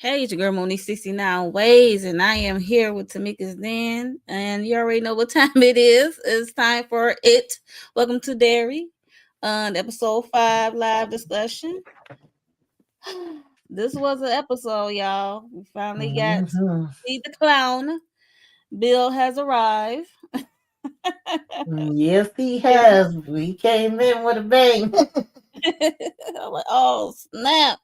Hey, it's your girl Monique 69 Ways, and I am here with Tamika's Den. And you already know what time it is. It's time for it. Welcome to Derry. Episode 5 live discussion. This was an episode, y'all. We finally got to Mhm. see the clown. Bill has arrived. Yes, he Yeah. has. We came in with a bang. I'm like, oh, snap.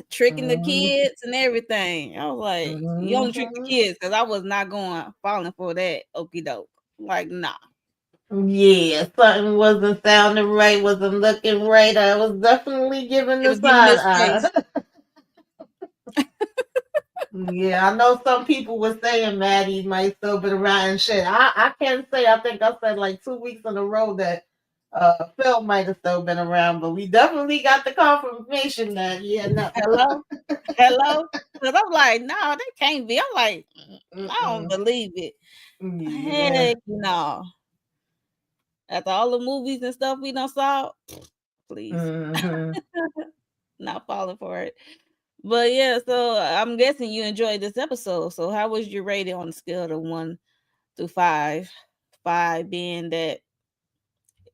Tricking the Mhm. kids and everything. I was like, you only trick the Mhm. kids because I was not going falling for that okie doke. Like, nah. Yeah, something wasn't sounding right, wasn't looking right. I was definitely giving It the was giving side this face. eye. Yeah, I know some people were saying Maddie might still been around and shit. I can't say. I think I said like 2 weeks in a row that Phil might have still been around, but we definitely got the confirmation that yeah, no. Hello? Hello? Because I'm like, no, they can't be. I'm like, I don't Mm-mm. believe it. Yeah. Heck no. After all the movies and stuff we done saw, please. Hmm. Not falling for it. But yeah, so I'm guessing you enjoyed this episode. So how was your rating on the scale of 1 through 5? 5 being that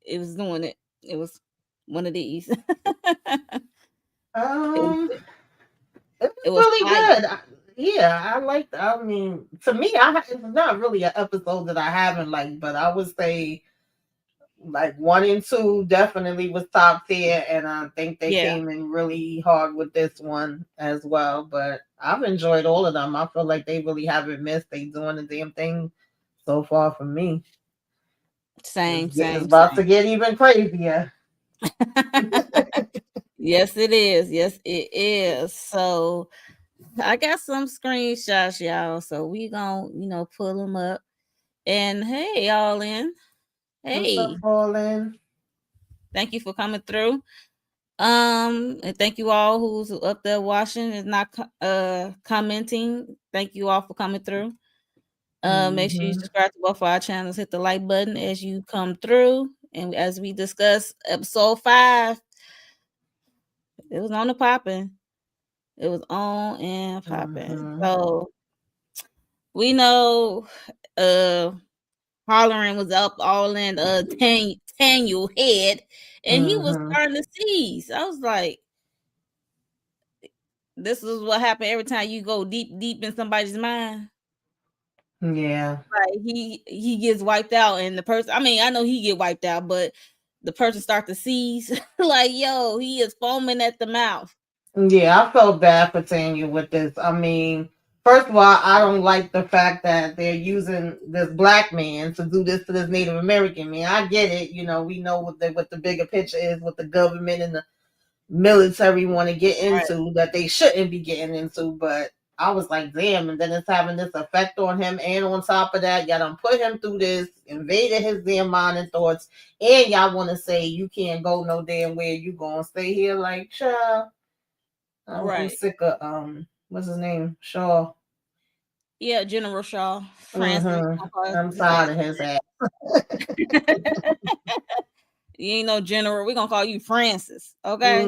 it was doing it. It was one of these. it, Um, it it was was really fire. good. Yeah, I liked. I mean, to me, it's not really an episode that I haven't liked, but I would say like 1 and 2 definitely was top tier, and I think they Yeah. came in really hard with this one as well. But I've enjoyed all of them. I feel like they really haven't missed. They doing the damn thing so far for me. Same, It's same, about same. to get even crazier. Yes, it is. Yes, it is. So I got some screenshots, y'all. So we gonna, pull them up. And hey, y'all in. What's up, Hey, Fallen? thank you for coming through. And thank you all who's up there watching and not commenting. Thank you all for coming through. Make sure you Hmm. subscribe to both of our channels. Hit the like button as you come through. And as we discuss episode 5, it was on the popping. It was on and popping. Hmm. So we know uh hollering was up all in Daniel head, and he was Hmm. starting to seize. I was like, this is what happened every time you go deep in somebody's mind. Yeah. Like he gets wiped out, and the person, I mean, I know he get wiped out, but the person start to seize. Like, yo, he is foaming at the mouth. Yeah, I felt bad for Tanya with this. I mean, first of all, I don't like the fact that they're using this black man to do this to this Native American man. I get it, we know what the bigger picture is, what the government and the military want to get Right. into that they shouldn't be getting into, but I was like, damn, and then it's having this effect on him, and on top of that, y'all done put him through this, invaded his damn mind and thoughts, and y'all want to say you can't go no damn where, you gonna stay here like, child. I'm Right. sick of what's his name? Shaw. Yeah, General Shaw, Francis. I'm tired of his ass. You ain't no general. We're gonna call you Francis, okay?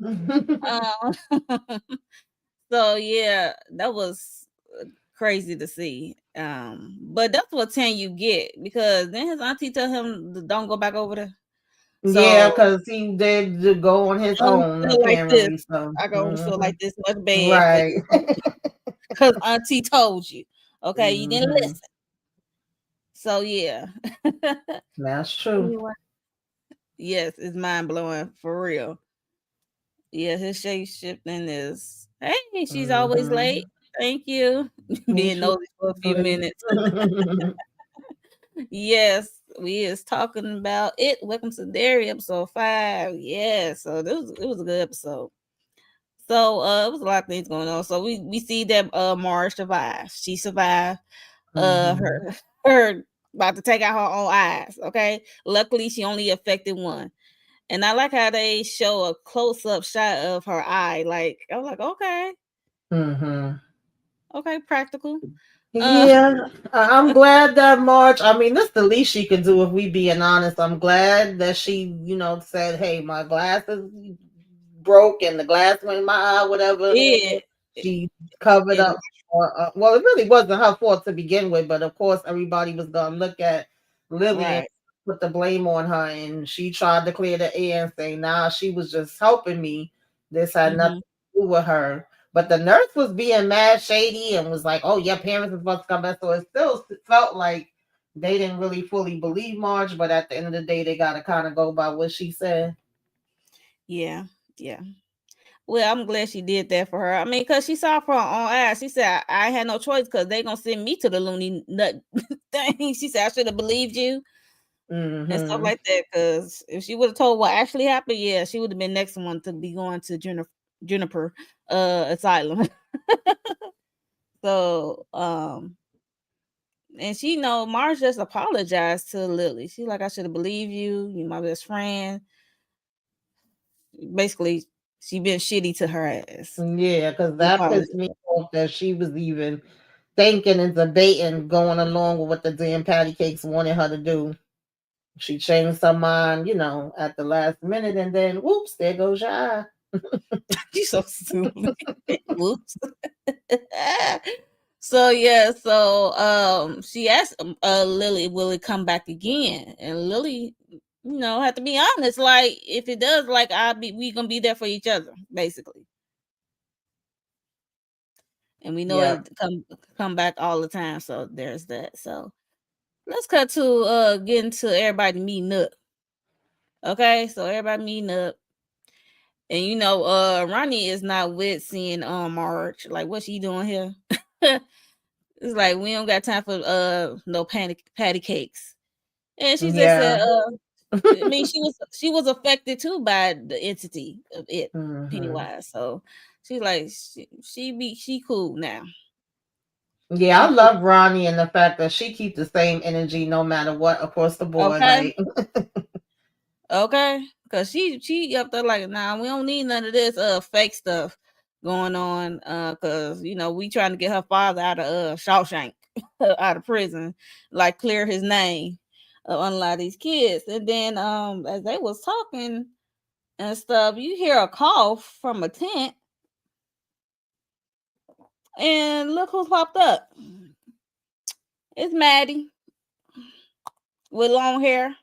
Mhm. Um, so yeah, that was crazy to see. But that's what 10 you get because then his auntie tell him don't go back over there. Yeah, So because he did go on his don't own feel like this. apparently. So I gonna feel like this much bad for right. you because auntie told you. Okay, you didn't Hmm. listen. So yeah. That's true. Anyway, yes, it's mind blowing for real. Yeah, his shape shifting is, hey, she's always late. Hmm. Thank you. Being She nosy for a few like, minutes. Yes, we is talking about it. Welcome to Derry, episode 5. Yeah, so it was a good episode. So it was a lot of things going on. So we see that Mars survived. She survived hmm. her about to take out her own eyes. Okay. Luckily she only affected one. And I like how they show a close up shot of her eye. Like I was like, okay, Hmm. okay, practical. Uh, Yeah, I'm glad that March. I mean, that's the least she could do if we being honest. I'm glad that she, said, "Hey, my glasses broke and the glass went in my eye, whatever." yeah, She covered And up. Well, it really wasn't her fault to begin with, but of course, everybody was gonna look at Lily and right. put the blame on her, and she tried to clear the air and say, "Nah, she was just helping me. This had nothing Hmm. to do with her." But the nurse was being mad shady and was like, "Oh, your parents is supposed to come back." So it still felt like they didn't really fully believe Marge, but at the end of the day, they gotta kind of go by what she said. Yeah, yeah. Well, I'm glad she did that for her. I mean, cause she saw for her own eyes. She said, "I had no choice, cause they gonna send me to the loony nut thing." She said, "I should have believed you and stuff Mm-hmm. like that." Cause if she would have told what actually happened, yeah, she would have been next one to be going to Juniper asylum. So, and she know Mars just apologized to Lily. She like, "I should have believed you. You my best friend." Basically, she been shitty to her ass. Yeah, because She that apologized. pissed me off that she was even thinking and debating going along with what the damn patty cakes wanted her to do. She changed her mind, at the last minute, and then whoops, there goes your eye. She's so stupid. Whoops. So yeah, so she asked Lily, will it come back again? And Lily, had to be honest. Like if it does, like we gonna be there for each other, basically. And we know Yep. it come back all the time. So there's that. So let's cut to getting to everybody meeting up. Okay, so everybody meeting up. And Ronnie is not with seeing Marge. Like what's she doing here? It's like we don't got time for no patty cakes. And she just said, Yeah. I mean she was affected too by the entity of it, Hmm. Pennywise. So she's like she cool now. Yeah, I She cool. love Ronnie and the fact that she keeps the same energy no matter what across the board. Okay. Like, Okay. Cause she up there like, nah, we don't need none of this fake stuff going on. Cause we trying to get her father out of Shawshank, out of prison, like clear his name, unlike these kids. And then as they was talking and stuff, you hear a cough from a tent, and look who popped up. It's Maddie with long hair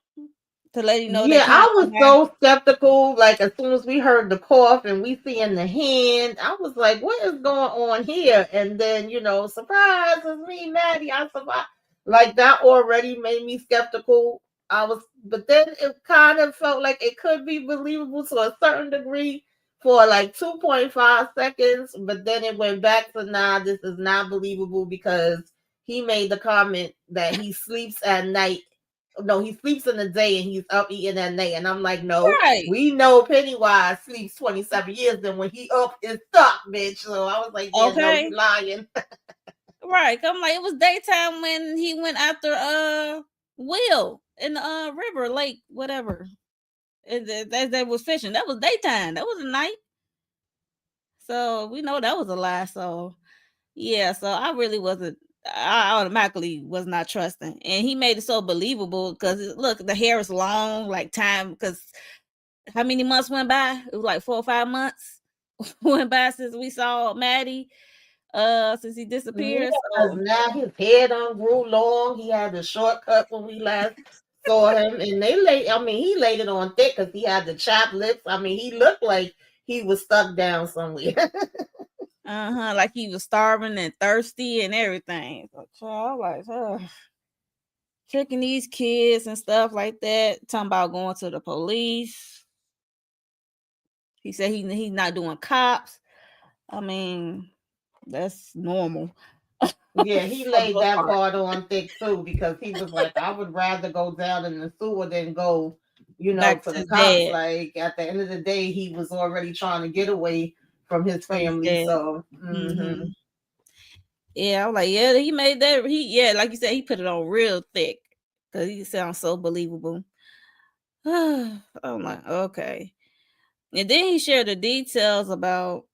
to let you know they yeah, can't I come was back. so skeptical. Like, as soon as we heard the cough and we seeing the hand, I was like, "What is going on here?" And then, surprise, it's me, Maddie. I survived. Like that already made me skeptical. But then it kind of felt like it could be believable to a certain degree for like 2.5 seconds. But then it went back to, nah, this is not believable because he made the comment that he sleeps at night. No, he sleeps in the day and he's up eating at night. And I'm like, no, Right. we know Pennywise sleeps 27 years. Then when he up, it's stuck, bitch. So I was like, yeah, no, you Okay. lying. Right. I'm like, it was daytime when he went after Will in the river, lake, whatever. That was fishing. That was daytime. That wasn't night. So we know that was a lie. So yeah, so I really wasn't. I automatically was not trusting, and he made it so believable because look, the hair is long, like time. Because how many months went by? It was like 4 or 5 months went by since we saw Maddie. Since he Yeah, disappeared. because So now his hair done grew long. He had the shortcut when we last saw him. And he laid it on thick because he had the chapped lips. I mean, he looked like he was stuck down somewhere. like he was starving and thirsty and everything. So child, like tricking these kids and stuff like that. Talking about going to the police. He said he's not doing cops. I mean, that's normal Yeah, he for the laid most that part. part on thick too because he was like, I would rather go down in the sewer than go, Back to to the his cops. dad. Like at the end of the day, he was already trying to get away from his From his family. dad. So, Hmm. Yeah, I was like, yeah, he made that. Like you said, he put it on real thick because he sounds so believable. I'm like, okay. And then he shared the details about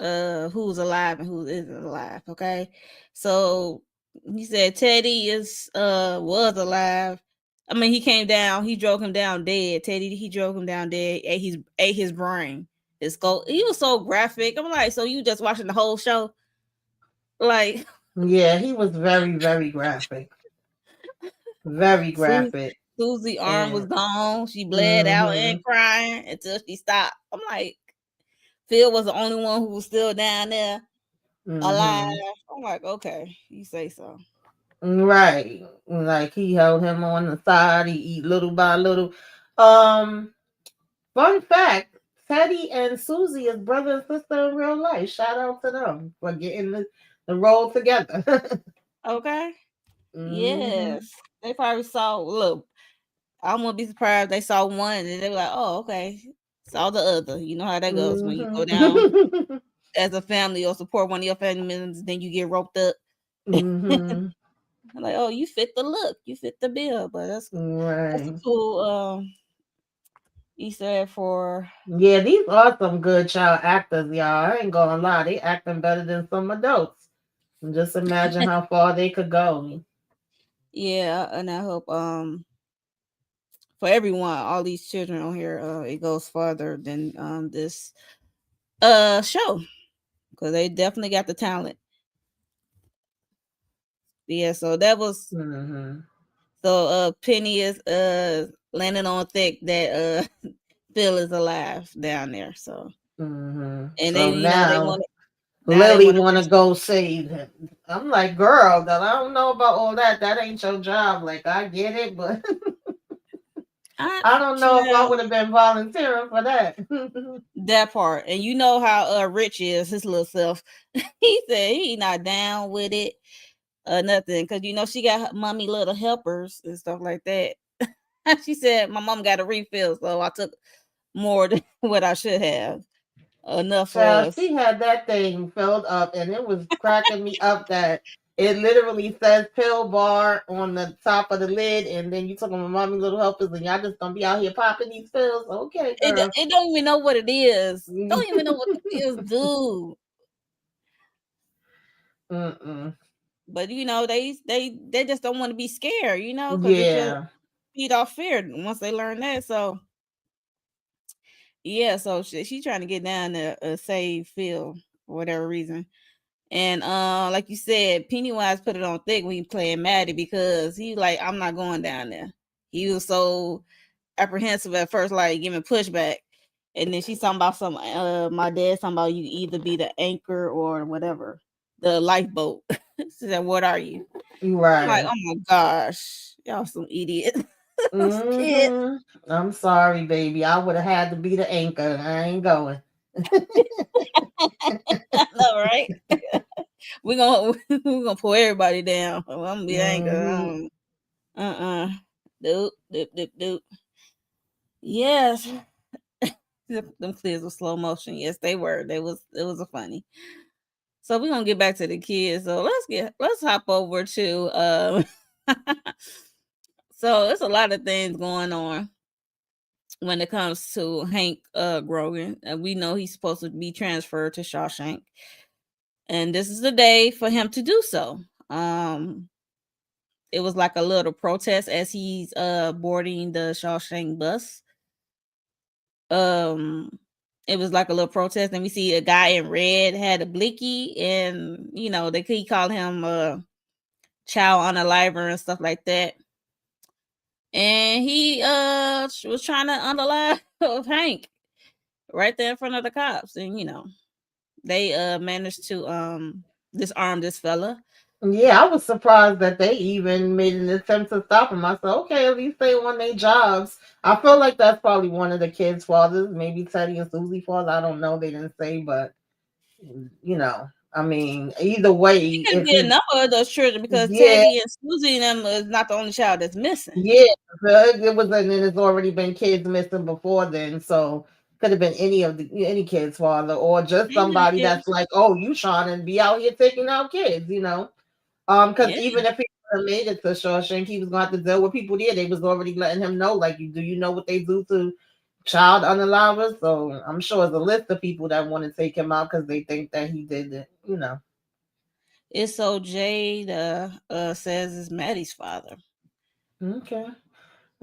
who's alive and who isn't alive. Okay, so he said Teddy was alive. I mean, he came down. He drove him down dead. Teddy, he drove him down dead. Ate his brain. His go, he was so graphic. I'm like, so you just watching the whole show? Like, Yeah, he was very, very graphic. Very Su- graphic. Susie arm was And gone. She bled out and mm-hmm. crying until she stopped. I'm like, Phil was the only one who was still down there alive. Mm-hmm. I'm like, okay, you say so. Right. Like he held him on the side, he eat little by little. Um, Fun fact, Teddy and Susie is brother and sister in real life. Shout out to them for getting the role together. Okay. hmm Yes. They probably saw, look, I wouldn't be surprised if they saw one and they were like, oh, okay. Saw the other. You know how that goes when you go down hmm as a family or support one of your family members, then you get roped up. hmm Like, oh, you fit the look, you fit the bill. But that's a Right. cool Easter egg for Yeah, these are some good child actors, y'all. I ain't gonna lie, they acting better than some adults. And just imagine how far they could go. yeah, and I hope for everyone, all these children on here, it goes farther than this show because they definitely got the talent. Yeah, so that was hmm so Penny is landing on thick that Phil is alive down there. So and they So they now want now they Lily want to want to go save him. I'm like, girl, that I don't know about all that. That ain't your job. Like, I get it, but I I don't know if I child would have been volunteering for that. that part. And you know how Rich is, his little self. He said he not down with it or nothing. Cause you know she got mommy little helpers and stuff like that. She said my mom got a refill, so I took more than what I should have. Enough for Child, us. she had that thing filled up, and it was cracking me up that it literally says pill bar on the top of the lid, and then you talking about mommy little helpers, and y'all just gonna be out here popping these pills. Okay, girl. It don't even know what it is. Don't even know what the pills do. Mm-mm. But you know, they just don't want to be scared, you know, because it just Yeah. feed off fear once they learn that. So yeah, so she trying to get down to save Phil for whatever reason. And like you said, Pennywise put it on thick when he playing Maddie because he like, I'm not going down there. He was so apprehensive at first, like giving pushback. And then she's talking about some my dad talking about you either be the anchor or whatever. The lifeboat. She said, what are you? I'm like, Right. oh my gosh, y'all some idiots. Those kids. I'm sorry, baby. I would have had to be the anchor. I ain't going. I know, right? We're gonna we're gonna pull everybody down. I'm gonna be the anchor. hmm Uh-uh. Doop, doop, doop, doop. Yes. Them kids were slow motion. Yes, they were. They was it was a funny. So we're gonna get back to the kids. So let's hop over to so there's a lot of things going on when it comes to Hank Grogan. And we know he's supposed to be transferred to Shawshank. And this is the day for him to do so. Um it was like a little protest as he's boarding the Shawshank bus. Um it was like a little protest and we see a guy in red had a blicky and you know they could call him child unaliver and stuff like that. And he was trying to unalive Hank right there in front of the cops. And you know, they managed to disarm this fella. Yeah, I was surprised that they even made an attempt to stop him. I said, okay, at least they won their jobs. I feel like that's probably one of the kids' fathers, maybe Teddy and Susie father. I don't know. They didn't say, but you know, I mean, either It way, could if be a he, number of those children because yeah, Teddy and Susie and them is not the only child that's missing. yeah, it was, and there's already been kids missing before then, so could have been any kid's father or just Maybe somebody the that's kids. like, oh, you trying to be out here taking out kids, you know. Because Yeah, even if he would made it to Shawshank, he was going to have to deal with people there. They was already letting him know, like, do you know what they do to child unalivers? So I'm sure there's a list of people that want to take him out because they think that he did it, you know. it's so Jade says it's Maddie's father. Okay.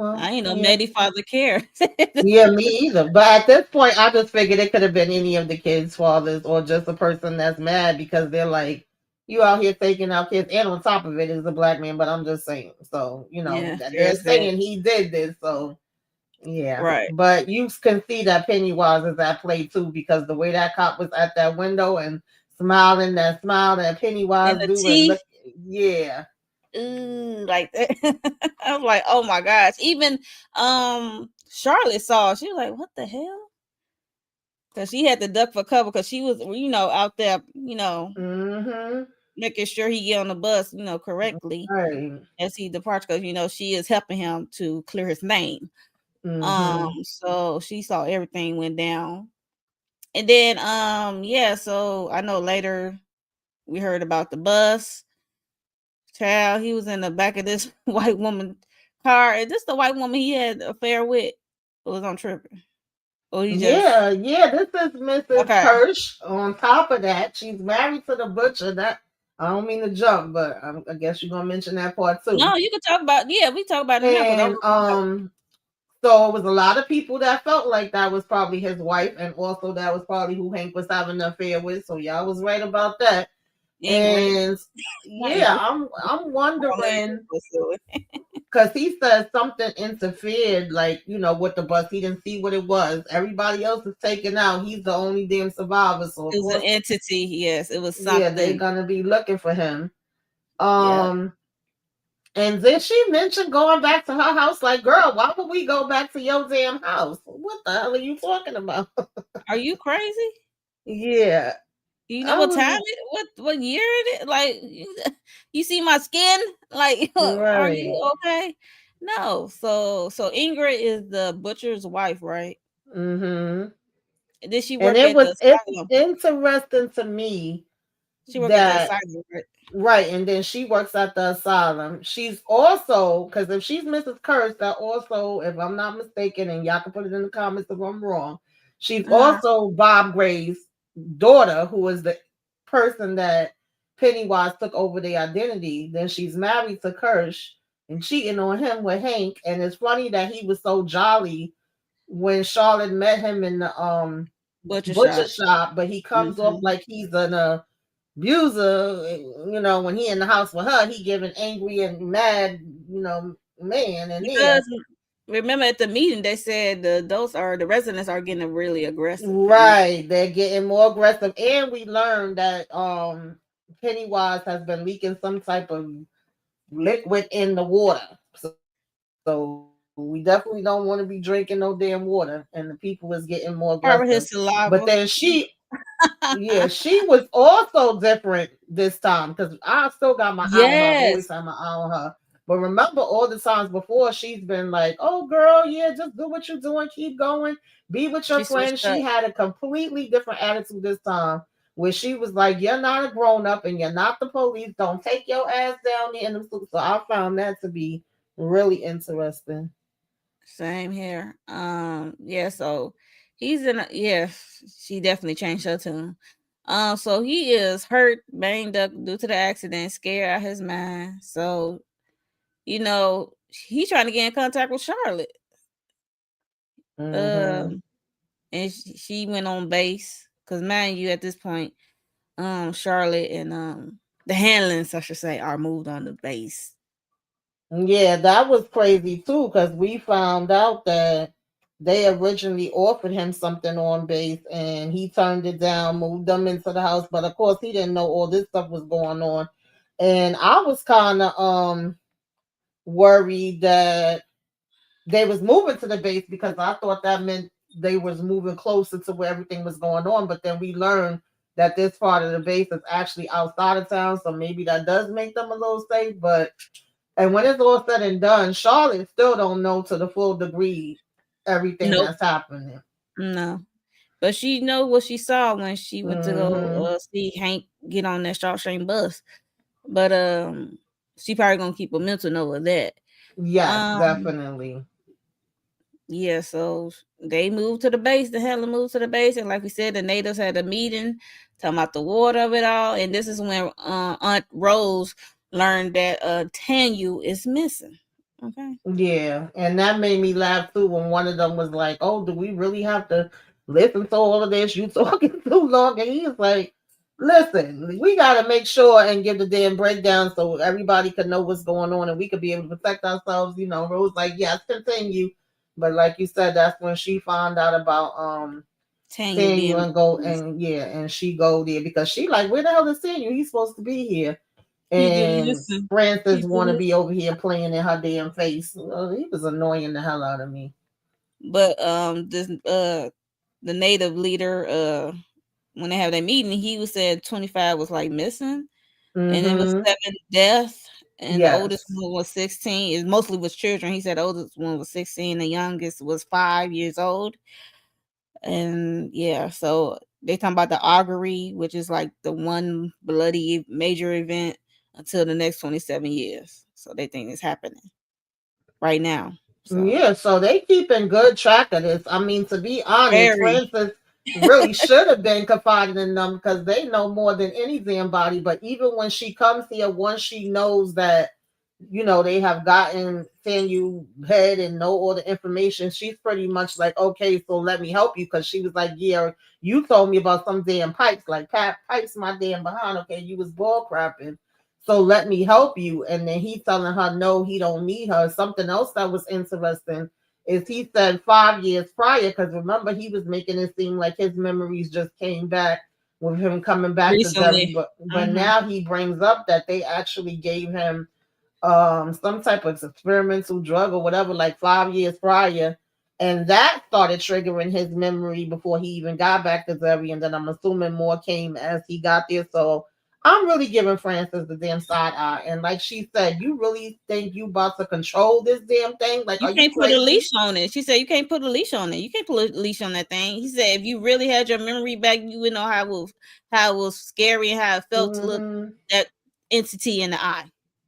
Well, I ain't know yeah. Maddie father care. Yeah, me either. But at this point, I just figured it could have been any of the kids' fathers or just a person that's mad because they're like, you out here taking out kids. And on top of it is a black man, but I'm just saying. So, Yeah, that they're there's that. saying he did this. So, yeah. Right. But you can see that Pennywise is at play too because the way that cop was at that window and smiling, that smile that And Pennywise the do and teeth, look, yeah. ooh, like that. I was like, oh my gosh. Even Charlotte saw, she was like, what the hell? Because she had to duck for cover because she was, out there, Mm-hmm. making sure he get on the bus, correctly Right. as he departs because she is helping him to clear his name. Mm-hmm. So she saw everything went down. And then yeah, so I know later we heard about the bus. Child, he was in the back of this white woman car. Is this the white woman he had an affair with? Or was on tripping? Or he just Yeah, yeah. This is Mrs. okay. Kirsch. On top of that, she's married to the butcher. That I don't mean to jump, but I guess you're gonna mention that part too. No, you can talk about we talk about it now because I And remember. so it was a lot of people that felt like that was probably his wife, and also that was probably who Hank was having an affair with. So y'all was right about that. Ingrid. And Not yeah, Ingrid. I'm I don't know wondering Ingrid, but so because he said something interfered, like, with the bus. He didn't see what it was. Everybody else is taken out. He's the only damn survivor. So, of it was an course, entity. Yes, it was yeah, they're something. going to be looking for him. Yep. Um, and then she mentioned going back to her house. Like, girl, why would we go back to your damn house? What the hell are you talking about? Are you crazy? Yeah. Do you know I what time was, it? What year it is? Like you see my skin? Like, are right. you okay? No. So Ingrid is the butcher's wife, right? Mm-hmm. Did she And work at the it's asylum? interesting to me She worked at the that asylum, right? right, and then she works at the asylum. She's also, because if she's Mrs. Kurtz, that also, if I'm not mistaken, and y'all can put it in the comments if I'm wrong, she's Uh-huh. also Bob Gray's daughter, who is the person that Pennywise took over the identity. Then she's married to Kirsch and cheating on him with Hank. And it's funny that he was so jolly when Charlotte met him in the Butcher butcher shop. shop, but he comes off Hmm. like he's an abuser. When he in the house with her, he giving angry and mad, man in there. Because remember at the meeting they said the residents are getting really aggressive. And Right, they're getting more aggressive, and we learned that Pennywise has been leaking some type of liquid in the water. So we definitely don't want to be drinking no damn water, and the people is getting more aggressive. But part of then his saliva. yeah, she was also different this time because I still got my eye on her. I've always Yes. had my eye on her. But remember all the times before she's been like, oh girl, yeah, just do what you're doing, keep going, be with your She switched friends. up. She had a completely different attitude this time where she was like, you're not a grown up and you're not the police. Don't take your ass down there in the suit. So I found that to be really interesting. Same here. Yeah, so he's in yeah, she definitely changed her tune. So he is hurt, banged up due to the accident, scared out his mind. So, he trying to get in contact with Charlotte. Mm-hmm. Um, and she went on base. Cause mind you, at this point, Charlotte and the Hanlons, I should say, are moved on the base. Yeah, that was crazy too, because we found out that they originally offered him something on base and he turned it down, moved them into the house. But of course, he didn't know all this stuff was going on. And I was kind of worried that they was moving to the base because I thought that meant they was moving closer to where everything was going on. But then we learned that this part of the base is actually outside of town, so maybe that does make them a little safe. But and when it's all said and done, Charlotte still don't know to the full degree everything Nope, that's happening. no. But she know what she saw when she went to go Mm-hmm. see Hank get on that Shawshank bus. But she probably gonna keep a mental note of that. Yes, Um, definitely. yeah, so they moved to the base. The Helen moved to the base, and like we said, the natives had a meeting talking about the water of it all. And this is when Aunt Rose learned that Tanu is missing. Okay. Yeah, and that made me laugh too when one of them was like, "Oh, do we really have to listen to all of this? You talking too long." And he's like, "Listen, we got to make sure and give the damn breakdown so everybody can know what's going on and we could be able to protect ourselves." You know, Rose like, "Yes, continue," but like you said, that's when she found out about Tanya seeing you being and go released. and yeah, and she go there because she like, "Where the hell is seeing you? He's supposed to be here." He didn't And listen. Francis He want to didn't be over here playing in her damn face. He was annoying the hell out of me. But this the native leader when they have that meeting, he was said 25 was like missing, and it was Mm-hmm. 7 deaths, and the oldest Yes. one was 16. It mostly was children. He said the oldest one was 16, the youngest was 5 years old. And yeah, so they talking about the augury, which is like the one bloody major event until the next 27 years. So they think it's happening right now. So Yeah, so they keeping good track of this. I mean, to be honest, very. Francis really should have been confiding in them because they know more than any damn body. But even when she comes here, once she knows that, you know, they have gotten Fanyu head and know all the information, she's pretty much like, okay, so let me help you. Because she was like, yeah, you told me about some damn pipes, like pipes my damn behind. Okay, you was ball crapping. So let me help you. And then he telling her no, he don't need her. Something else that was interesting is he said 5 years prior, because remember he was making it seem like his memories just came back with him coming back to Derry, Recently. but Hmm. now he brings up that they actually gave him some type of experimental drug or whatever like 5 years prior, and that started triggering his memory before he even got back to Derry, and then I'm assuming more came as he got there. So I'm really giving Frances the damn side eye, and like she said, you really think you about to control this damn thing? Like, You are you can't put a crazy? leash on it. She said you can't put a leash on it. You can't put a leash on that thing. He said if you really had your memory back, you would know how it was scary and how it felt to look Mm-hmm. that entity in the eye.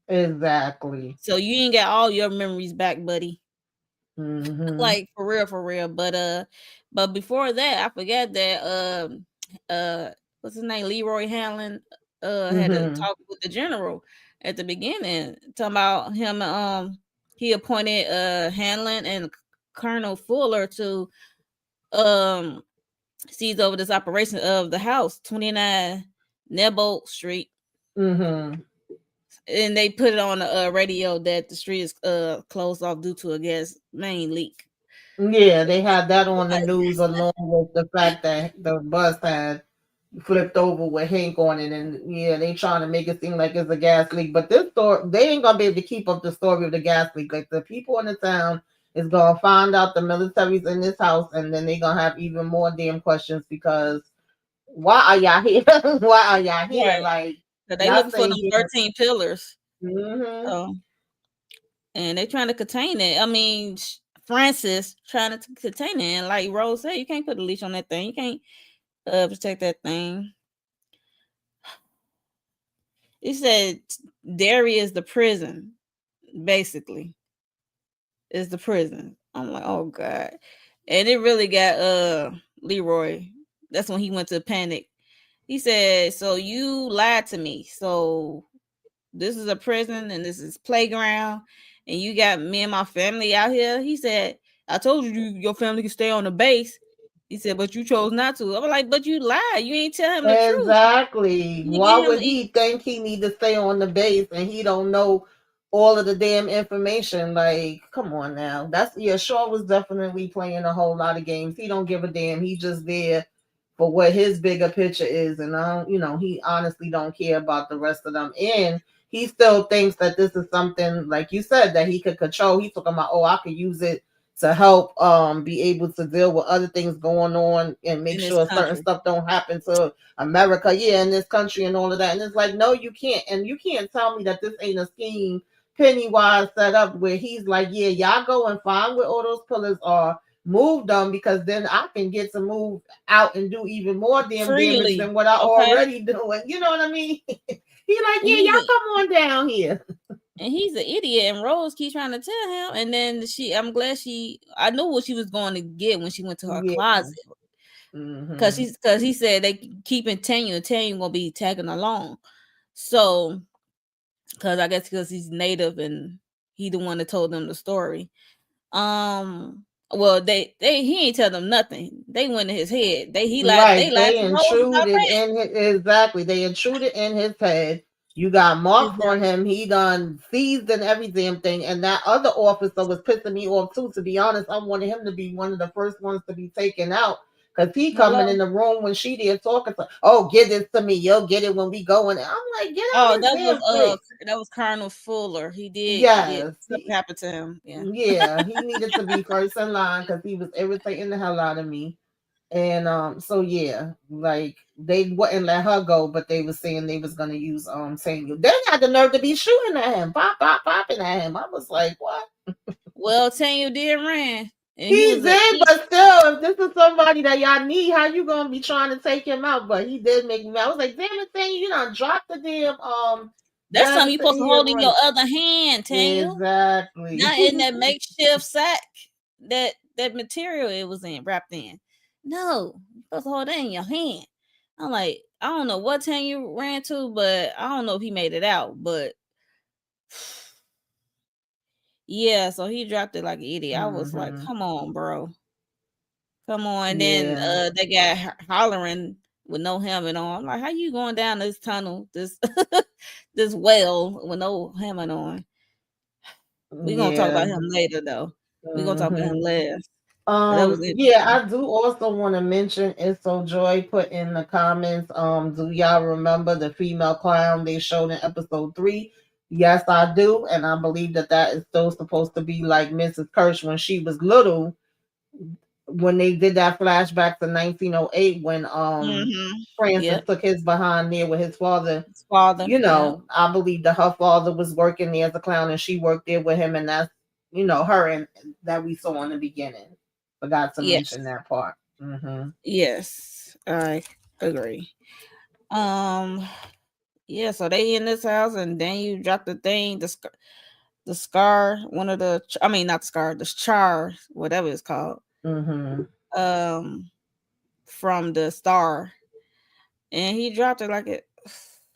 Exactly. So you ain't got all your memories back, buddy. Mm-hmm. Like for real. But before that, I forgot that uh what's his name? Leroy Hanlon had a Mm-hmm. talk with the general at the beginning, talking about him he appointed Hanlon and Colonel Fuller to um seize over this operation of the house 29 Nebolt Street, Mm-hmm. and they put it on the radio that the street is closed off due to a gas main leak. Yeah, they had that on the news along with the fact that the bus had flipped over with Hank on it, and yeah, they trying to make it seem like it's a gas leak. But this story, they ain't gonna be able to keep up the story of the gas leak. Like the people in the town is gonna find out the military's in this house, and then they gonna have even more damn questions because why are y'all here? Why are y'all here? Right. Like So they y'all looking for say, them yeah. 13 pillars. Mm-hmm. So and they trying to contain it. I mean, Francis trying to contain it, and like Rose said, you can't put a leash on that thing. You can't protect that thing. He said Derry is the prison, basically. Is the prison. I'm like, oh god. And it really got Leroy. That's when he went to panic. He said, so you lied to me. So this is a prison and this is playground, and you got me and my family out here. He said, I told you your family can stay on the base. He said, but you chose not to. I was like, but you lied. You ain't tell him the truth. Exactly. You Why get him would he think he need to stay on the base and he don't know all of the damn information? Like, come on now. That's yeah, Shaw was definitely playing a whole lot of games. He don't give a damn. He just there for what his bigger picture is, and I don't, you know, he honestly don't care about the rest of them. And he still thinks that this is something, like you said, that he could control. He's talking about, oh, I could use it to help be able to deal with other things going on and make in this sure certain country. stuff don't happen to America, yeah, in this country and all of that. And it's like, no, you can't. And you can't tell me that this ain't a scheme Pennywise set up where he's like, yeah, y'all go and find where all those pillars are, move them because then I can get to move out and do even more damn damage Freely. than what I Okay. already doing. You know what I mean? He like, And yeah, he's y'all a come on down here. and he's an idiot, and Rose keeps trying to tell him, and then I'm glad I knew what she was going to get when she went to her Yeah. closet, Mm-hmm. because he said they keep Tanya, and Tanya gonna be tagging along. So because I guess because he's native, and he the one that told them the story. Well, they he ain't tell them nothing. They went in his head. They Right, lied they to Rose about intruded Rand. in his, exactly. They intruded in his head. You got marks on Exactly. him. He done seized and every damn thing. And that other officer was pissing me off too. To be honest, I wanted him to be one of the first ones to be taken out because he coming Hello. in the room when she there talking to. Oh, get this to me. You'll get it when we go in. I'm like, get Oh, out his damn face. that was Colonel Fuller. He did get Yes, something happened to him. Yeah. yeah, he needed to be first in line because he was irritating the hell out of me. And so yeah, like they wouldn't let her go, but they was saying they was gonna use Samuel. They had the nerve to be shooting at him, popping at him. I was like, what? Well, Tanya did ran, and he He was a did, he, but still, if this is somebody that y'all need, how you gonna be trying to take him out? But he did make me mad. I was like, damn it, Samuel, you done dropped the damn that's gun something you supposed sitting to here hold in your running. other hand, Tanya. Exactly. Not in that makeshift sack that material it was in wrapped in. No, you supposed to hold that in your hand. I'm like, I don't know what town you ran to, but I don't know if he made it out. But yeah, so he dropped it like an idiot. I was like, Hmm. come on, bro. Come on. And then Yeah. they got hollering with no helmet on. I'm like, how you going down this tunnel, this this well with no helmet on? We're gonna talk Yeah. about him later though. We're gonna talk about him Hmm. last. But that was Yeah, interesting. I do also want to mention Isso Joy put in the comments. Do y'all remember the female clown they showed in episode 3? Yes, I do, and I believe that that is still supposed to be like Mrs. Kirsch when she was little, when they did that flashback to 1908 when Mm-hmm. Francis Yep. took his behind there with his father. His father. You Yep. know, I believe that her father was working there as a clown and she worked there with him, and that's, her and that we saw in the beginning. Forgot to Yes. mention that part. Hmm. Yes. I agree. Um. Yeah. So they in this house, and then you drop the thing, the scar, one of the, I mean, not the scar, the char, whatever it's called. Hmm. Um. From the star, and he dropped it like it.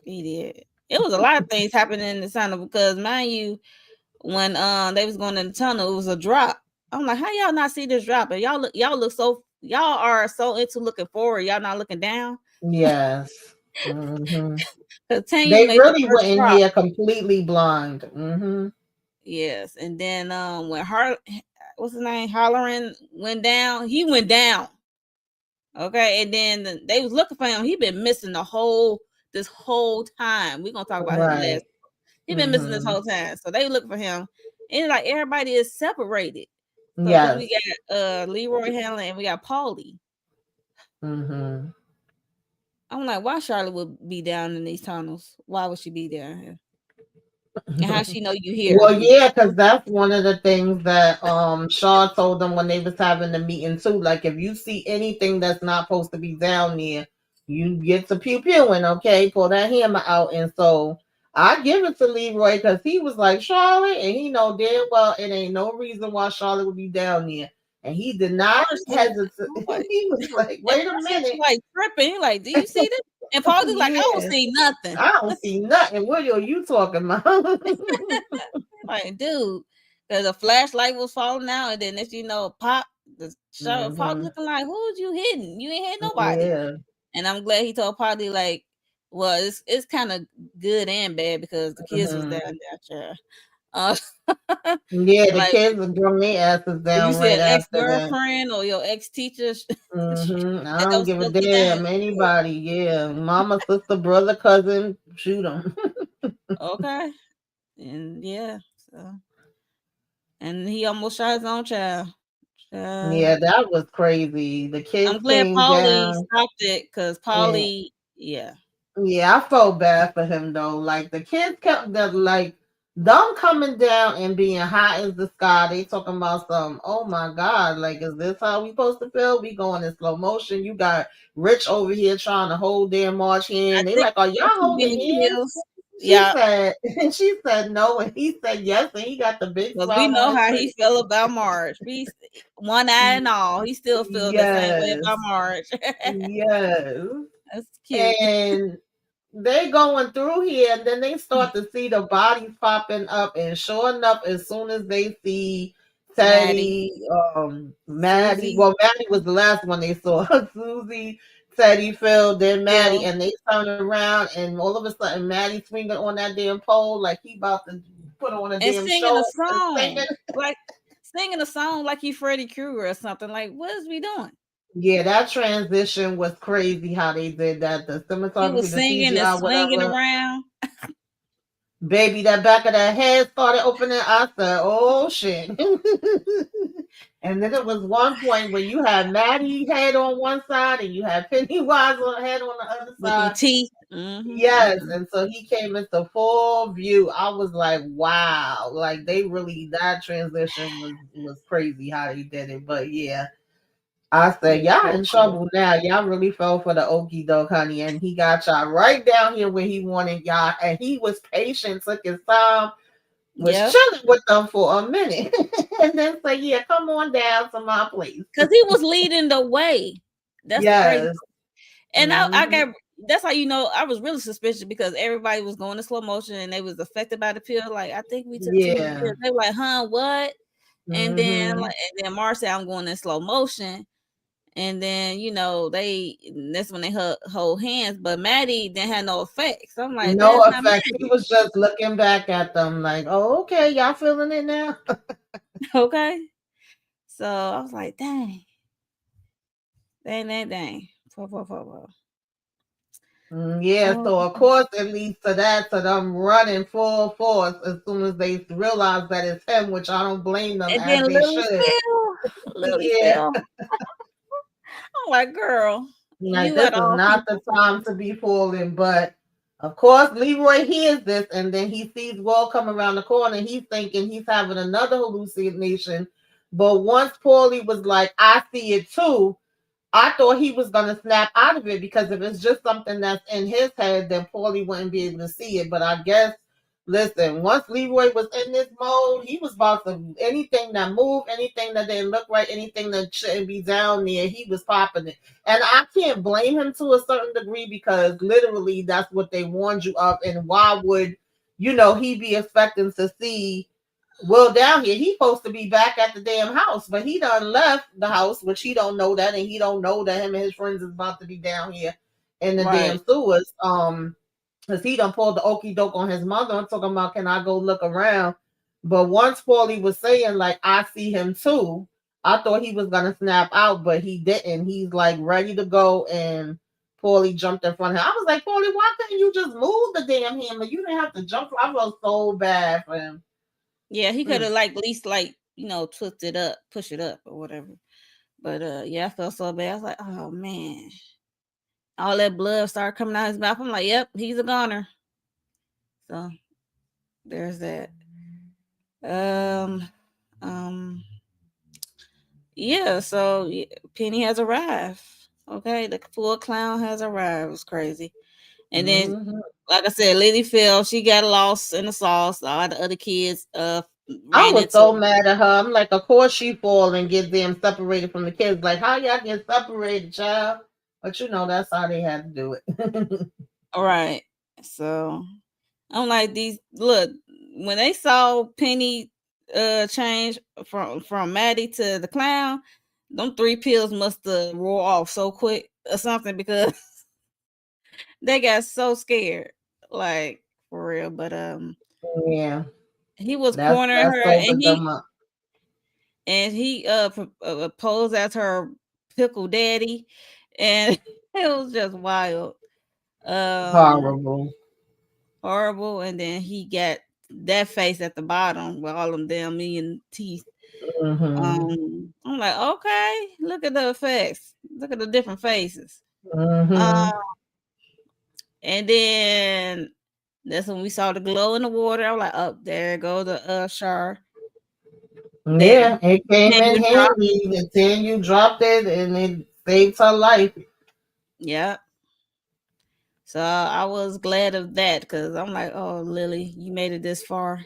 He did. It was a lot of things happening in the tunnel because, mind you, when they was going in the tunnel, it was a drop. I'm like, how y'all not see this drop? And y'all look so, y'all are so into looking forward. Y'all not looking down. Yes. Hmm. Cause Tanya They made the really were first in drop. here completely blind. Hmm. Yes, and then when what's his name, Hollering went down, he went down. Okay, and then they was looking for him. He been missing this whole time. We're gonna talk about him last. Right. He been missing this Hmm. whole time. So they looking for him. And like everybody is separated. So because Yes. we got Leroy Hamlin and we got Paulie. Hmm. I'm like, why Charlotte would be down in these tunnels? Why would she be there? And how she know you here? Well, yeah, because that's one of the things that Shaw told them when they was having the meeting too. Like, if you see anything that's not supposed to be down there, you get to pew pewing, okay? Pull that hammer out. And so I give it to Leroy because he was like Charlotte, and he know damn well it ain't no reason why Charlotte would be down there. And he did not First, hesitate. I'm like, He was like, at "Wait a first he minute, was like tripping. He like, do you see this? And Paulie's like, I don't yeah, see nothing. I don't see nothing. What are you talking about?" Like, dude, because the flashlight was falling out, and then if you know, pop, the shot, Paul Hmm. looking like, who's you hitting? You ain't hit nobody. Yeah. And I'm glad he told Polly like, well, it's kind of good and bad because the kids was Hmm. down there. Uh, Yeah, the like kids would drum their asses if you down see right an ex after that. girlfriend or your ex teacher I that don't don't give a slow you down, damn. Anybody, yeah. Mama, sister, brother, cousin, shoot them. okay, and yeah, so and he almost shot his own child. Uh, Yeah, that was crazy. The kids I'm glad came Paulie down. stopped it because And Paulie, yeah, yeah, I felt bad for him though. Like the kids kept that like them coming down and being hot as the sky. They talking about some. Oh my god! Like, is this how we supposed to feel? We going in slow motion. You got Rich over here trying to hold their March I hand. They think like, are y'all Richie holding Bean hands? Hills, She yeah, said, and she said no, and he said yes, and he got the big because we smile on know his how he face. felt about Marge. We one eye and all, he still feels the same way Yes, about Marge. yes, That's cute. and they going through here, and then they start to see the bodies popping up, and sure enough, as soon as they see Maddie, Teddy, Maddie, Susie, well, Maddie was the last one they saw. Susie, Teddy, Phil, then Maddie, Phil, and they turn around, and all of a sudden, Maddie's swinging on that damn pole like he about to put on a and damn singing a show and singing. song like you Freddy Krueger or something. Like, what is we doing? Yeah, that transition was crazy how they did that. The He cinematography, was the singing and CGI, swinging whatever. around. Baby, that back of that head started opening. I said, oh shit. And then it was one point where you had Maddie head on one side and you had Pennywise on head on the other With them side. teeth. Mm-hmm, Yes, mm-hmm. and so he came into full view. I was like, wow, like they really that transition was crazy how they did it. But yeah, I It said, was y'all so in cool. trouble now. Y'all really fell for the okie doke, honey. And he got y'all right down here where he wanted y'all. And he was patient, took his time, was Yep. chilling with them for a minute. And then say, yeah, come on down to my place. Because he was leading the way. That's the crazy. Yes. And I Hmm. got that's how you know I was really suspicious because everybody was going to slow motion and they was affected by the pill. Like, I think we took too many Yeah. pills. They were like, huh, what? Hmm. And then Mar said, I'm going in slow motion. And then, that's when they hold hands. But Maddie didn't have no effects. I'm like, No that's not effect. He Maddie. was just looking back at them like, oh, okay, y'all feeling it now? Okay. So I was like, dang, dang, dang, dang. Whoa. Yeah, Oh, so of course it leads to that, to them running full force as soon as they realize that it's him, which I don't blame them and then as they should. Lily Yeah, fell. I'm like, girl, like you this at is all not the people. time to be fooling. But of course, Leroy hears this, and then he sees Will come around the corner. He's thinking he's having another hallucination. But once Paulie was like, "I see it too," I thought he was gonna snap out of it because if it's just something that's in his head, then Paulie wouldn't be able to see it. But I guess, listen, once Leroy was in this mode, he was about to anything that moved, anything that didn't look right, anything that shouldn't be down there, he was popping it. And I can't blame him to a certain degree because literally that's what they warned you of. And why would he be expecting to see Will down here? He supposed to be back at the damn house, but he done left the house, which he don't know that, and he don't know that him and his friends is about to be down here in the damn Right. sewers. Because he done pulled the okey doke on his mother and talking about, can I go look around? But once Paulie was saying, like, I see him too, I thought he was gonna snap out, but he didn't. He's like ready to go, and Paulie jumped in front of him. I was like, Paulie, why couldn't you just move the damn hammer? You didn't have to jump. I felt so bad for him. Yeah, he could Mm. have like at least like, twist it up, push it up or whatever. But yeah, I felt so bad. I was like, oh man. All that blood started coming out his mouth. I'm like, yep, he's a goner. So there's that. Um um yeah, so Penny has arrived. Okay, the full clown has arrived. It was crazy. And then, Mhm. like I said, Lily Phil, she got lost in the sauce. All the other kids I ran was into so mad at her. I'm like, of course she fall and get them separated from the kids. Like, how y'all get separated, child? But that's how they had to do it. all right. So I'm like, these look, when they saw Penny change from Maddie to the clown, them three pills must have wore off so quick or something because they got so scared. Like, for real. But Yeah, he was that's cornering that her sobered them up. and he posed as her pickle daddy, and it was just wild. Um Horrible. Horrible. And then he got that face at the bottom with all them damn million teeth. Mhm. I'm like, okay, look at the effects. Look at the different faces. Uh, Mhm. and then that's when we saw the glow in the water. I was like, oh, there go the Char that Yeah, it came in Tanya dropped. handy. The then you dropped it and it saved her life. Yeah. So I was glad of that because I'm like, oh, Lily, you made it this far.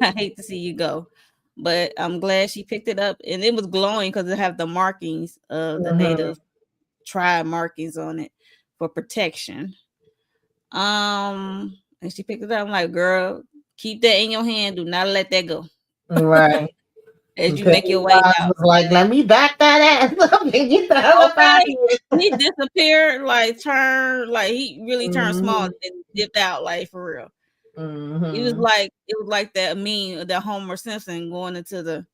I hate to see you go. But I'm glad she picked it up and it was glowing because it have the markings of the Mhm. native tribe markings on it for protection. And she picked it up. I'm like, girl, keep that in your hand. Do not let that go Right. as And you make Penny your way Wise out. was like, let me back that ass up and get the hell up out of Okay. here. He disappeared, like turned, like he really turned small Mm-hmm. and dipped out, like for real. He was Mm-hmm. like, it was like that meme, that Homer Simpson going into the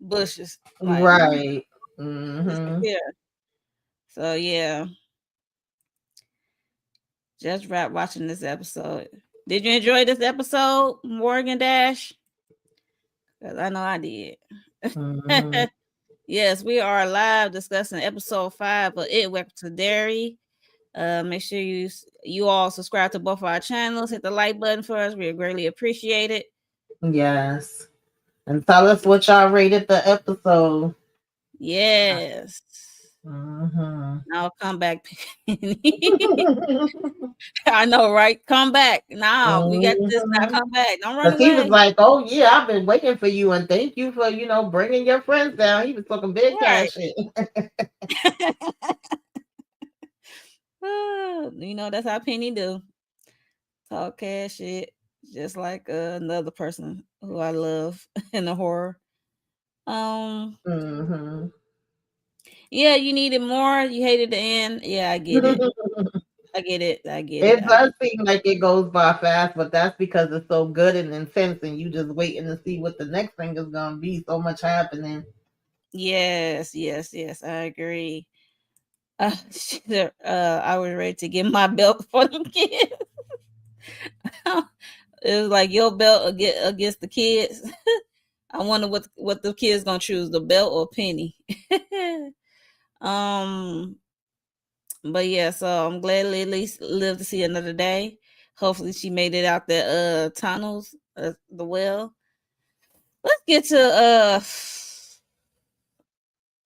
bushes, like Right. Mm-hmm. disappear. So yeah, just wrap watching this episode. Did you enjoy this episode, Morgan Dash? Because I know I did. Mm-hmm. Yes, we are live discussing episode 5 of It Welcome to Derry. Make sure you all subscribe to both of our channels. Hit the like button for us. We greatly appreciate it. Yes. And tell us what y'all rated the episode. Yes. Mm-hmm. Now come back, Penny. I know, right? Come back. Now we got this. Now Mm-hmm. come back. Don't run Because he was away. like, oh, yeah, I've been waiting for you. And thank you for, bringing your friends down. He was talking big Right. cash shit. That's how Penny do. Talk cash shit. Just like another person who I love in the horror. Um, Mm-hmm. yeah, you needed more. You hated the end. Yeah, I get it. I get it. I get it. It I does get seem like it goes by fast, but that's because it's so good and intense, and you just waiting to see what the next thing is gonna be. So much happening. Yes, yes, yes. I agree. I was ready to get my belt for them kids. It was like your belt against the kids. I wonder what the kids gonna choose, the belt or Penny. um, but yeah, so I'm glad Lily lived to see another day. Hopefully, she made it out the tunnels, the well. Let's get to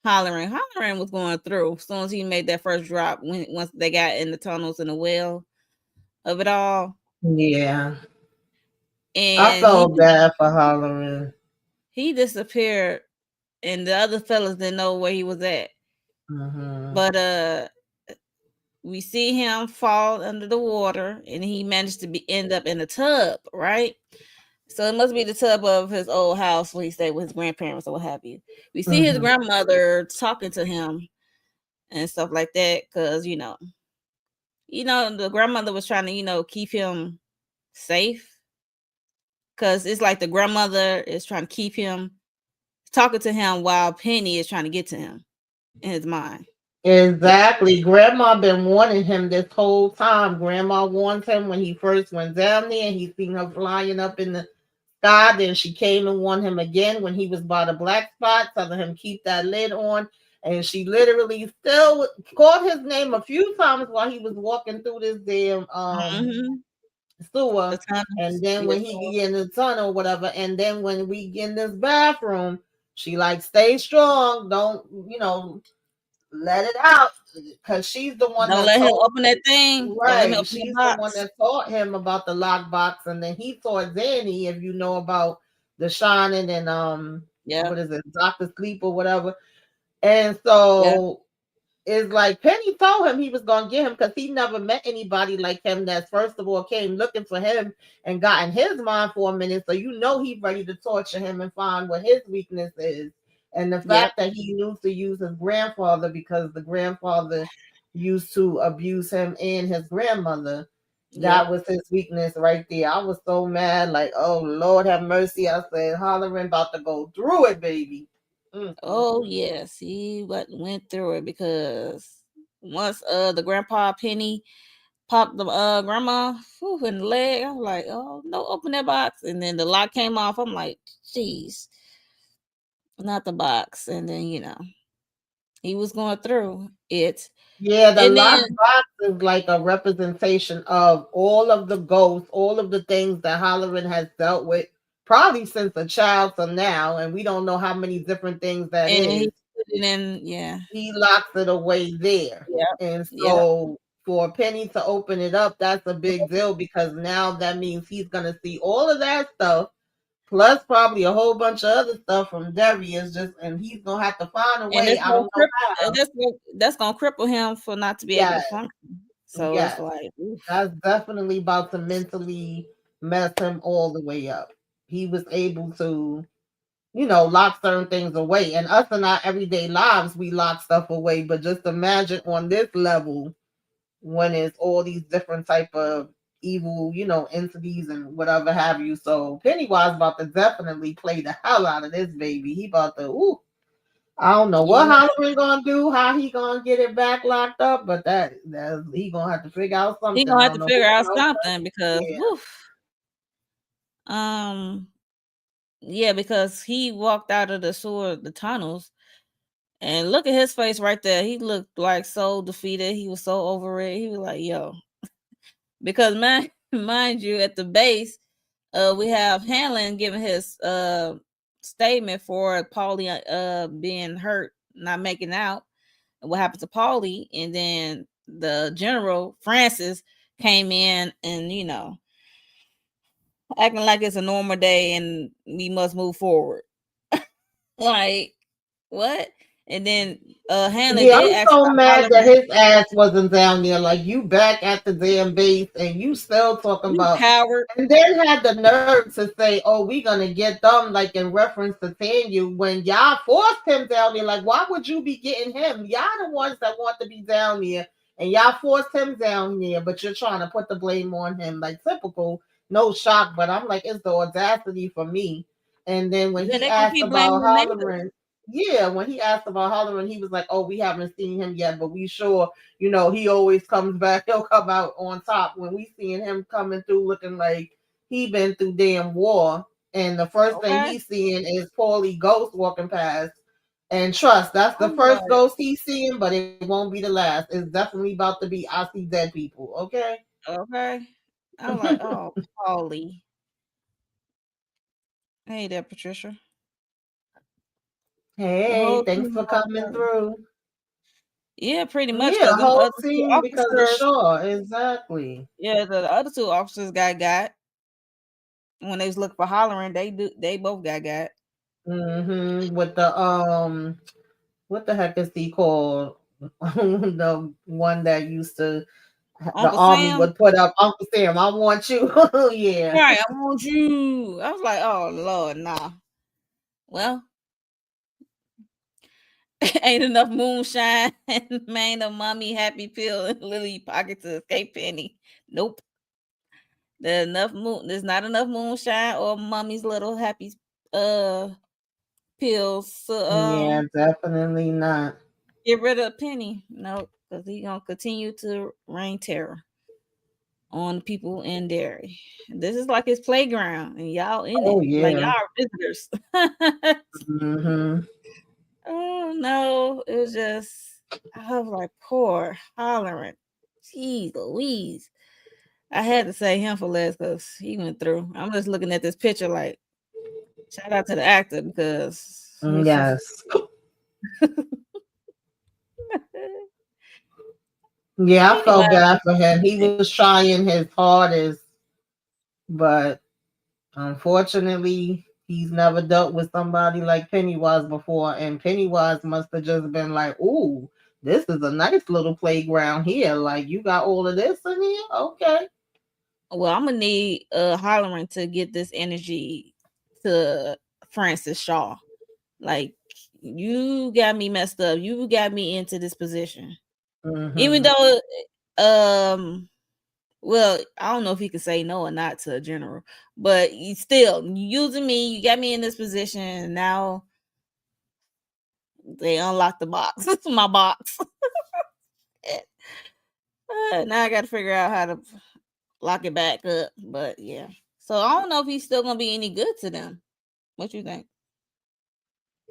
hollering. Hollering was going through as soon as he made that first drop. Once they got in the tunnels and the well of it all, Yeah, I and felt bad for hollering. he disappeared, and the other fellas didn't know where he was at. Hmm. But we see him fall under the water, and he managed to end up in a tub, right? So it must be the tub of his old house where he stayed with his grandparents or what have you. We see his Hmm. grandmother talking to him and stuff like that, because the grandmother was trying to keep him safe, because it's like the grandmother is trying to keep him talking to him while Penny is trying to get to him in his mind. Exactly. Grandma been warning him this whole time. Grandma warned him when he first went down there. He seen her flying up in the sky. Then she came and warned him again when he was by the black spot, telling him keep that lid on. And she literally still called his name a few times while he was walking through this damn Mm-hmm. sewer. The And tunnels. then Yes. when he get in the tunnel, whatever, and then when we get in this bathroom, she like stay strong, don't let it out, because she's the one Don't that let him told. open that thing. Don't let him Right, open the she's the one box. that taught him about the lockbox, and then he taught Zanny, if you know about the Shining and Yep. what is it, Doctor Sleep or whatever. And Yep. so it's like Penny told him he was gonna get him because he never met anybody like him that first of all came looking for him and got in his mind for a minute. So he's ready to torture him and find what his weakness is. And the Yep. fact that he knew to use his grandfather because the grandfather used to abuse him and his grandmother. Yep. That was his weakness right there. I was so mad, like, oh Lord have mercy. I said, hollering about to go through it, baby. Oh Mm. yes, he went through it, because once the grandpa Penny popped the grandma in the leg, I was like, oh no, open that box, and then the lock came off. I'm like, jeez, not the box, and then he was going through it, Yeah, the and then locked box is like a representation of all of the ghosts, all of the things that Halloran has dealt with, probably since a child to now, and we don't know how many different things that he is. put it in, yeah, He locks it away there. yeah, And yeah, so for Penny to open it up, that's a big deal because now that means he's gonna see all of that stuff, plus probably a whole bunch of other stuff from Derry is just, and he's gonna have to find a and way. I don't know how. that's gonna cripple him for not to be able to Yeah. function. So it's Yes, like, oof. that's definitely about to mentally mess him all the way up. He was able to, lock certain things away. And us in our everyday lives, we lock stuff away. But just imagine on this level when it's all these different type of evil, entities and whatever have you. So Pennywise about to definitely play the hell out of this baby. He about to, ooh, I don't know what Yeah, Halloween gonna do, how he gonna get it back locked up, but that he gonna have to figure out he something. gonna I have don't to know who figure out else. something because, Yeah. woof. Um, yeah, because he walked out of the sewer, the tunnels, and look at his face right there. He looked like so defeated. He was so over it. He was like, "Yo," because man, mind you, at the base, we have Hanlon giving his statement for Paulie being hurt, not making out, and what happened to Paulie, and then the general Francis came in and acting like it's a normal day and we must move forward. Like what? And then Hanlon Yeah, did I'm ask so about mad that hollering. his ass wasn't down there. Like you back at the damn base and you still talking You about coward. and then had the nerve to say, "Oh, we gonna get them," like in reference to Tanya when y'all forced him down there. Like, why would you be getting him? Y'all the ones that want to be down there, and y'all forced him down there, but you're trying to put the blame on him. Like typical, no shock. But I'm like, it's the audacity for me. And then when Yeah, he they gonna asked keep blaming about the natives. hollering, yeah, when he asked about hollering, he was like, "Oh, we haven't seen him yet, but we sure, he always comes back. He'll come out on top." When we seeing him coming through looking like he been through damn war, and the first thing Okay. he's seeing is Paulie Ghost walking past. And trust, that's the I'm first like, ghost he's seeing, but it won't be the last. It's definitely about to be I see dead people. Okay. okay. I'm like, oh, Paulie. Hey there, Patricia. The Hey, whole thanks team for walked coming out. through. Yeah, pretty much, Yeah, because the them whole other two team because of officers, Shaw. Exactly. yeah, the other two officers got when they was looking for hollering. They both got With the what the heck is he called? The one that used to the Uncle army Sam. would put up Uncle Sam. I want you. Yeah. Right, I want you. I was like, oh Lord, nah. Well, ain't enough moonshine and man a mommy happy pill and Lily pocket to escape Penny. Nope. There's not enough moonshine or mommy's little happy uh pills to Yeah, definitely not. get rid of Penny. Nope, because he gonna continue to rain terror on the people in Derry. This is like his playground, and y'all in Oh it like y'all yeah. are visitors. hmm Oh no, it was just I was like poor hollering. Jeez Louise. I had to say him for last because he went through. I'm just looking at this picture like shout out to the actor because Yes. Yeah, I felt anyway, bad for him. He was trying his hardest, but unfortunately, he's never dealt with somebody like Pennywise before, and Pennywise must have just been like, "Ooh, this is a nice little playground here. Like, you got all of this in here? Okay." well, I'm gonna need hollering to get this energy to Francis Shaw. Like you got me messed up. You got me into this position. Even hmm though well, I don't know if he could say no or not to a general, but you still using me, you got me in this position, and now they unlock the box. It's my box. Now I gotta figure out how to lock it back up. But yeah. So I don't know if he's still gonna be any good to them. What you think?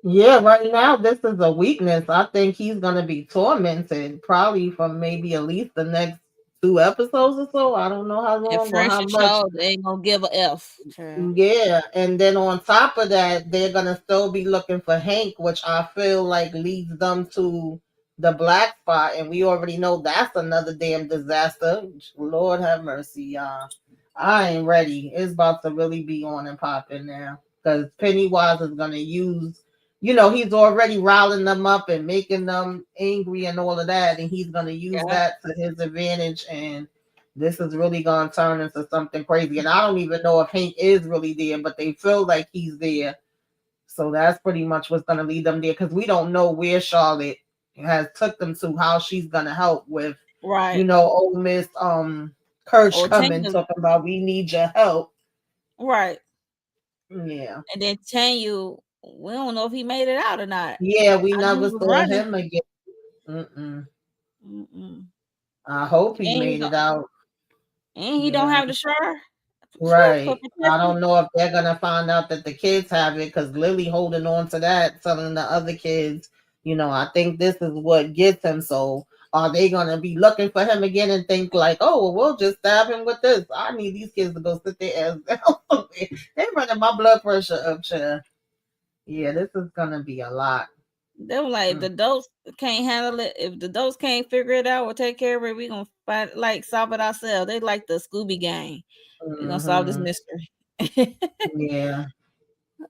Yeah, right now this is a weakness. I think he's gonna be tormented probably for maybe at least the next 2 episodes or so. I don't know how If long or how Francis much. Shaw they ain't gonna give a F. Child. Yeah, and then on top of that, they're gonna still be looking for Hank, which I feel like leads them to the black spot, and we already know that's another damn disaster. Lord have mercy, y'all. I ain't ready. It's about to really be on and popping now because Pennywise is gonna use he's already riling them up and making them angry and all of that, and he's gonna use Yeah. that to his advantage. And this is really gonna turn into something crazy. And I don't even know if Hank is really there, but they feel like he's there. So that's pretty much what's gonna lead them there, because we don't know where Charlotte has took them to, how she's gonna help with, Right. old Miss Kirsch Or coming Tanya. talking about we need your help. Right. Yeah. And then Tanya, we don't know if he made it out or not. Yeah, we I knew he never was saw running. him again. Mm-mm. Mm-mm. I hope he And he made don't, it out. and he don't Yeah. have the sure for Right. I protection. don't know if they're gonna find out that the kids have it, because Lily holding on to that, telling the other kids, I think this is what gets him. So are they gonna be looking for him again and think like, oh, well, we'll just stab him with this? I need these kids to go sit their ass down somewhere. They're running my blood pressure up, chair. Yeah, this is gonna be a lot. They were like, if the adults can't handle it, if the adults can't figure it out or take care of it, we gonna find like solve it ourselves. They like the Scooby Gang. We're gonna solve this Mm-hmm. mystery. Yeah.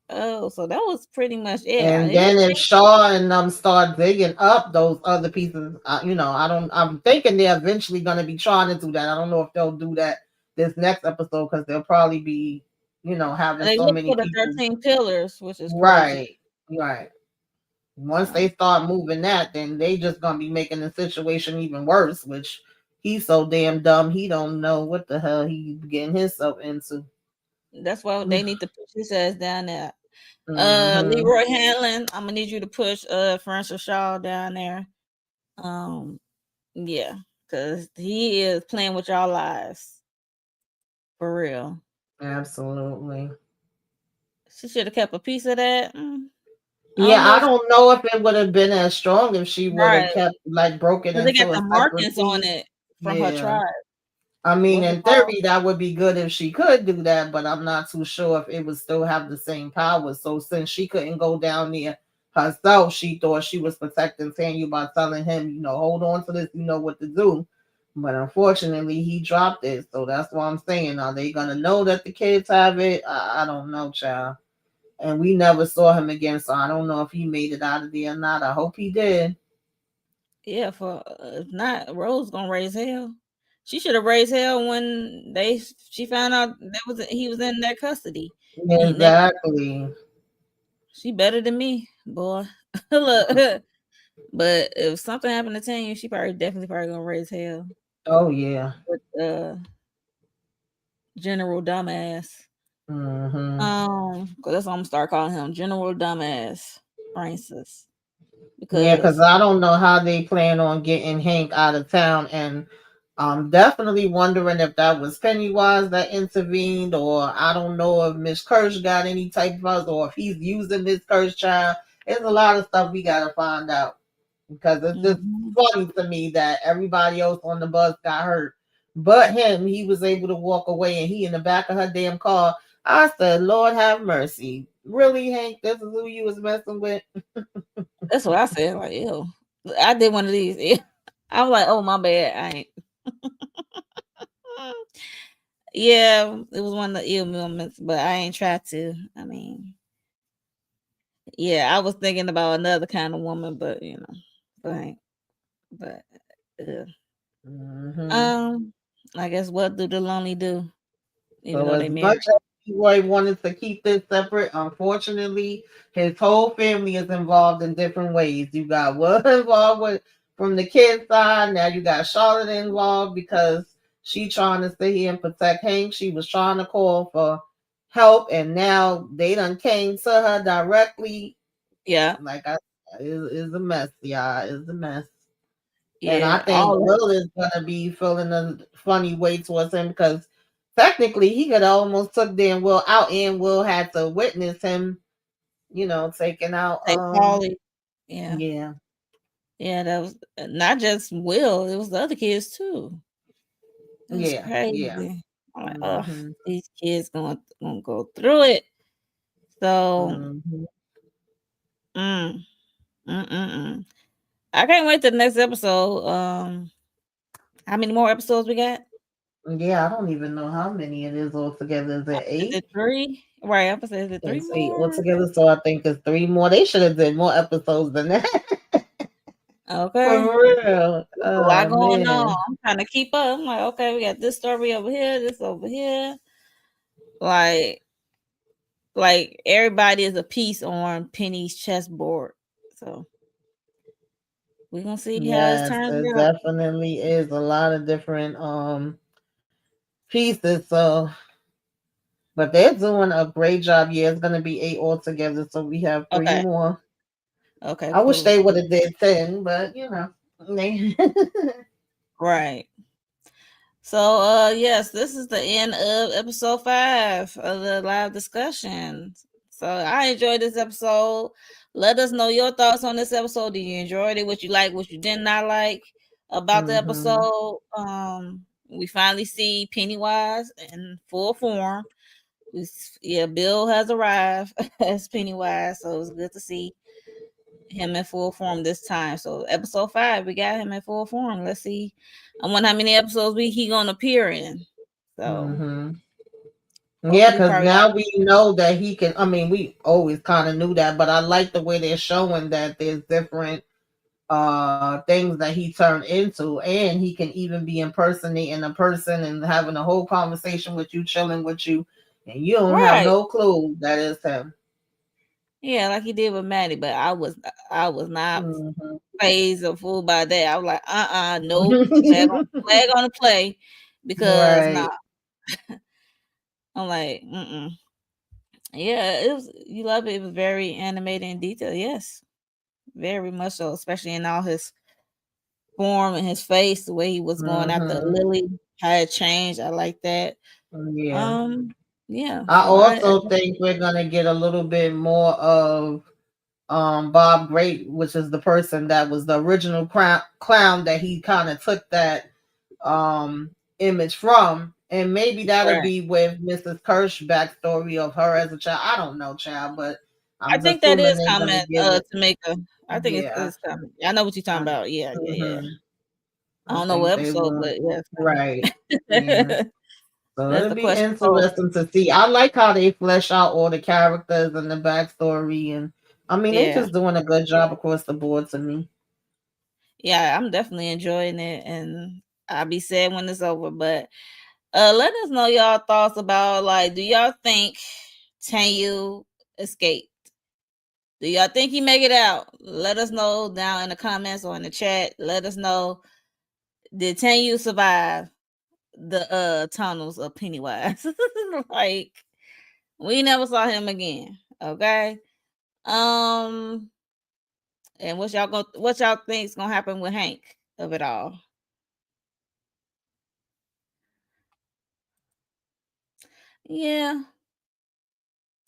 Oh, so that was pretty much it. And It then was if Shaw and them start digging up those other pieces, I don't. I'm thinking they're eventually going to be trying to do that. I don't know if they'll do that this next episode, because they'll probably be, having they so look many for the people. 13 pillars, which is crazy. Right, right. Once they Um, start moving that, then they just gonna be making the situation even worse. Which he's so damn dumb, he don't know what the hell he's getting himself into. that's why they need to push his ass down there. Mm-hmm. Leroy Hanlon, I'm gonna need you to push Francis Shaw down there. Um, yeah, because he is playing with y'all lives for real. Absolutely. She should have kept a piece of that. I Yeah, don't know I if don't know if it would have been as strong if she would have right kept, like, broken because they got into a the separate markings on piece. it from her Yeah. tribe. I mean, What's it in called? theory, that would be good if she could do that, but I'm not too sure if it would still have the same power. So since she couldn't go down there herself, she thought she was protecting Tanya by telling him, hold on to this, you know what to do. But unfortunately, he dropped it. So that's what I'm saying. Are they gonna know that the kids have it? I don't know, child. And we never saw him again, so I don't know if he made it out of there or not. I hope he did. Yeah, for if not, Rose gonna raise hell. She should have raised hell when she found out that was he was in their custody. He never. Exactly. She better than me, boy. Look, but if something happened to Tanya, she definitely gonna raise hell Oh yeah. with General Dumbass. Hmm. Cause that's what I'm gonna start calling him, General Dumbass Francis, Yeah, because because I don't know how they plan on getting Hank out of town, and I'm definitely wondering if that was Pennywise that intervened, or I don't know if Miss Kirsch got any type of, or if he's using Miss Kirsch child. There's a lot of stuff we gotta find out, because it's just mhm, funny to me that everybody else on the bus got hurt, but him. He was able to walk away, and he in the back of her damn car. I said, Lord have mercy. Really, Hank? This is who you was messing with? that's what I said. Like, ew. I did one of these. Yeah. I was like, oh my bad. I ain't. Yeah, it was one of the ill moments, but I ain't tried to. I mean, yeah, I was thinking about another kind of woman, but but I ain't. But uh, Hmm. um, I guess what do the lonely do? Even So though as they much married. as Roy wanted to keep this separate, unfortunately, his whole family is involved in different ways. You got Will involved with from the kid's side. Now you got Charlotte involved because she trying to sit here and protect Hank. She was trying to call for help, and now they done came to her directly. Yeah, Like I, is a mess, yeah, it's a mess. And I yeah, think all Will is gonna be feeling a funny way towards him, because technically he could almost took Dan Will out, and Will had to witness him, taking out. they Polly. Yeah, Yeah, yeah, that was not just Will; it was the other kids too. That's yeah, yeah. crazy. I'm like, oh, Hmm. these kids gonna go through it. So, Hmm. mm, mm. I can't wait to the next episode. How many more episodes we got? Yeah, I don't even know how many it is altogether. Is it Is it eight? three? Right. I'm gonna say, is it three It's eight more? altogether, so I think it's three more. They should have did more episodes than that. Okay. For real. A lot Oh going on. man. I'm trying to keep up. I'm like, okay, we got this story over here, this over here. Like, everybody is a piece on Penny's chessboard. So we're gonna see how it Yes, turns it out. definitely is a lot of different pieces. So but they're doing a great job. Yeah, it's gonna be eight altogether, so we have three Okay. more. Okay, I wish cool, they would cool. have did 10, but you know. They Right. So yes, this is the end of episode 5 of the live discussion. So I enjoyed this episode. Let us know your thoughts on this episode. Did you enjoy it? What you like, what you did not like about the hmm episode? We finally see Pennywise in full form. Yeah, Bill has arrived as Pennywise, so it's good to see him in full form this time. So episode 5, we got him in full form. Let's see. I wonder how many episodes he gonna appear in. So hmm Yeah, hopefully, because probably all. now we know that he can. I mean, we always kind of knew that, but I like the way they're showing that there's different things that he turned into, and he can even be impersonating a person and having a whole conversation with you, chilling with you, and you don't have Right. no clue that is him. Yeah, like he did with Maddie, but I was not hmm phased or fooled by that. I was like, nope, flag on the play, because nah. Right. I'm like, yeah, it was. You love it. It was very animated in detail. Yes, very much so, especially in all his form and his face, the way he was going after hmm Lily, how it changed. I like that. Yeah. Um, yeah. I So I also think we're gonna get a little bit more of Bob Great, which is the person that was the original clown that he kind of took that image from, and maybe that'll right. be with Mrs. Kirsch backstory of her as a child. I don't know, child, but I I'm think that assuming is they're coming. gonna give it. Tamika. I think Yeah, it's coming. I know what you're talking I, about. Yeah, yeah, yeah. hmm I I don't know what think they episode, will. but yeah, it's Right. Yeah. coming. So That's it'll the be question posed. interesting to see. I like how they flesh out all the characters and the backstory, and I mean they Yeah, just doing a good job across the board to me. yeah. I'm definitely enjoying it, and I'll be sad when it's over. But let us know y'all thoughts about, like, do y'all think Tanyu escaped? Do y'all think he make it out? Let us know down in the comments or in the chat. Let us know, did Tanyu survive the tunnels of Pennywise? Like, we never saw him again. Okay. Um, and what y'all think's gonna happen with Hank of it all? Yeah,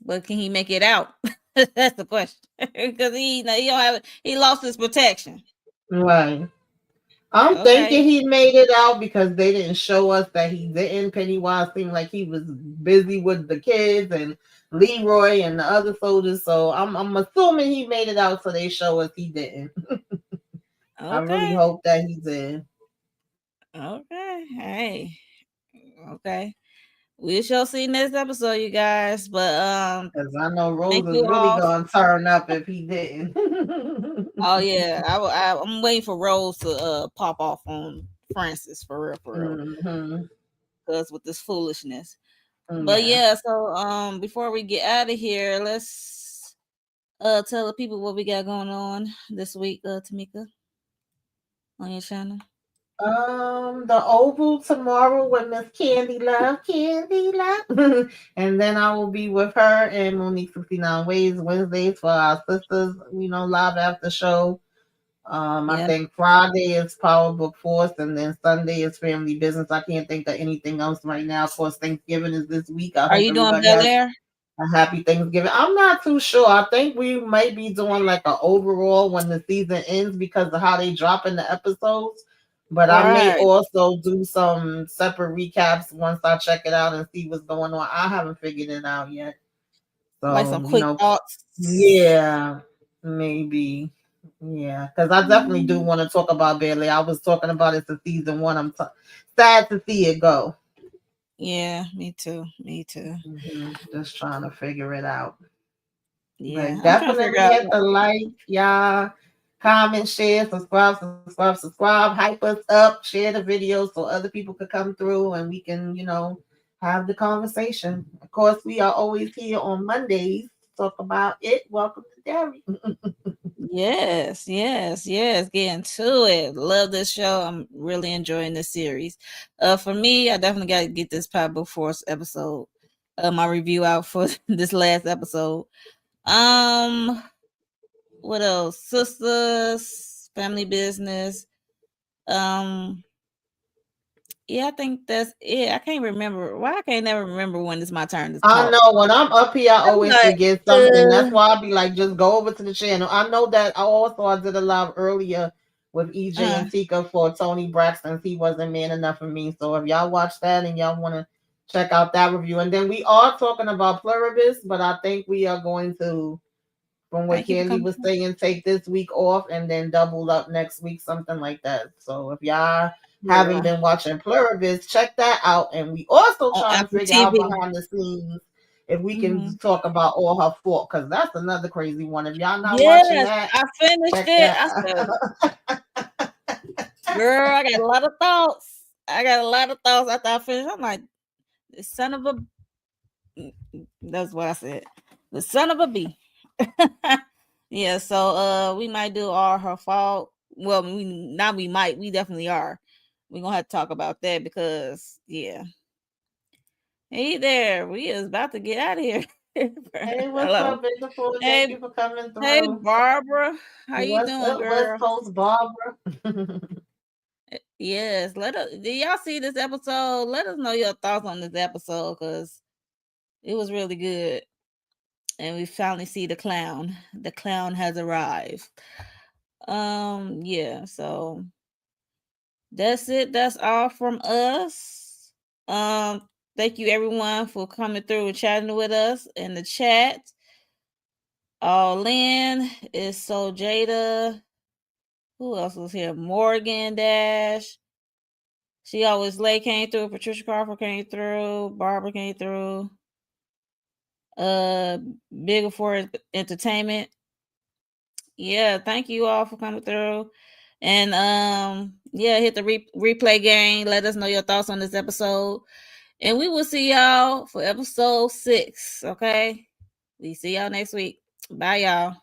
but can he make it out? That's the question. Because he don't have, he lost his protection. Right. I'm thinking Okay. he made it out because they didn't show us that he didn't. Pennywise seemed like he was busy with the kids and Leroy and the other soldiers. So I'm assuming he made it out so they show us he didn't. I really Okay. hope that he did. Okay. Hey. Okay. We shall see next episode, you guys. But Because I know Rose thank is you really all. gonna turn up if he didn't. Oh yeah, I'm waiting for Rose to pop off on Francis, for real, hmm because with this foolishness. But Yeah. yeah, so before we get out of here, let's tell the people what we got going on this week, Tamika, on your channel. The Oval tomorrow with Miss Candy Love, and then I will be with her and Monique 69 Ways Wednesdays for our sisters, live after show. I Yeah. think Friday is Power Book Force, and then Sunday is Family Business. I can't think of anything else right now. Of course, Thanksgiving is this week. I Are hope you doing everybody Bel has Air? a happy Thanksgiving. I'm not too sure. I think we might be doing like a overall when the season ends because of how they drop in the episodes. But I may Right. also do some separate recaps once I check it out and see what's going on. I haven't figured it out yet. Like some So, quick thoughts. yeah, maybe. Yeah, because I definitely do Mm, want to talk about Bailey. I was talking about it for season one. Sad to see it go. Yeah, me too. Me too. Just trying to figure it out. Yeah, But I'm trying to figure definitely out. hit the like, y'all. Comment, share, subscribe. Hype us up. Share the video so other people could come through and we can, have the conversation. Of course, we are always here on Mondays to talk about it. Welcome to Derry. Yes, yes, yes. Getting to it. Love this show. I'm really enjoying this series. For me, I definitely got to get this Pablo Force episode. My review out for this last episode. Um, what else? Sisters, family business. Um, yeah, I think that's it. I can't remember why I can't never remember when it's my turn to I talk. know when I'm up here, I I'm always like, forget something. That's why I be like, just go over to the channel. I know that I did a live earlier with EJ uh, and Tika for Tony Braxton's He Wasn't Man Enough for Me. So if y'all watch that and y'all want to check out that review, and then we are talking about Pluribus, but I think we are going to, from what thank you for Candy coming. was saying, take this week off and then double up next week, something like that. So if y'all haven't Yeah, been watching Pluribus, check that out. And we also on trying to Apple figure out TV. behind the scenes if we can Hmm. talk about All Her Fault, because that's another crazy one. If y'all not watching Yes, that, I finished check it. that I said, girl, I got a lot of thoughts. I got a lot of thoughts after I finished. I'm like, the son of a. That's what I said. The son of a b. Yeah, so we might do all her fault. Well, we might. We definitely are. We're gonna have to talk about that because yeah. Hey there, we is about to get out of here. hey, what's Hello. up, beautiful? Thank Hey, you for coming hey through. Barbara. How you What's doing, up, West girl? Coast Barbara? Yes, let us. Did y'all see this episode? Let us know your thoughts on this episode because it was really good, and we finally see the clown. The clown has arrived. Yeah. So that's it. That's all from us. Um, thank you everyone for coming through and chatting with us in the chat. Lynn is so Jada. Who else was here? Morgan Dash. She always late came through. Patricia Crawford came through. Barbara came through. Uh, Bigger for Entertainment. Yeah, thank you all for coming through. And yeah, hit the replay game. Let us know your thoughts on this episode. And we will see y'all for episode 6. Okay. We see y'all next week. Bye, y'all.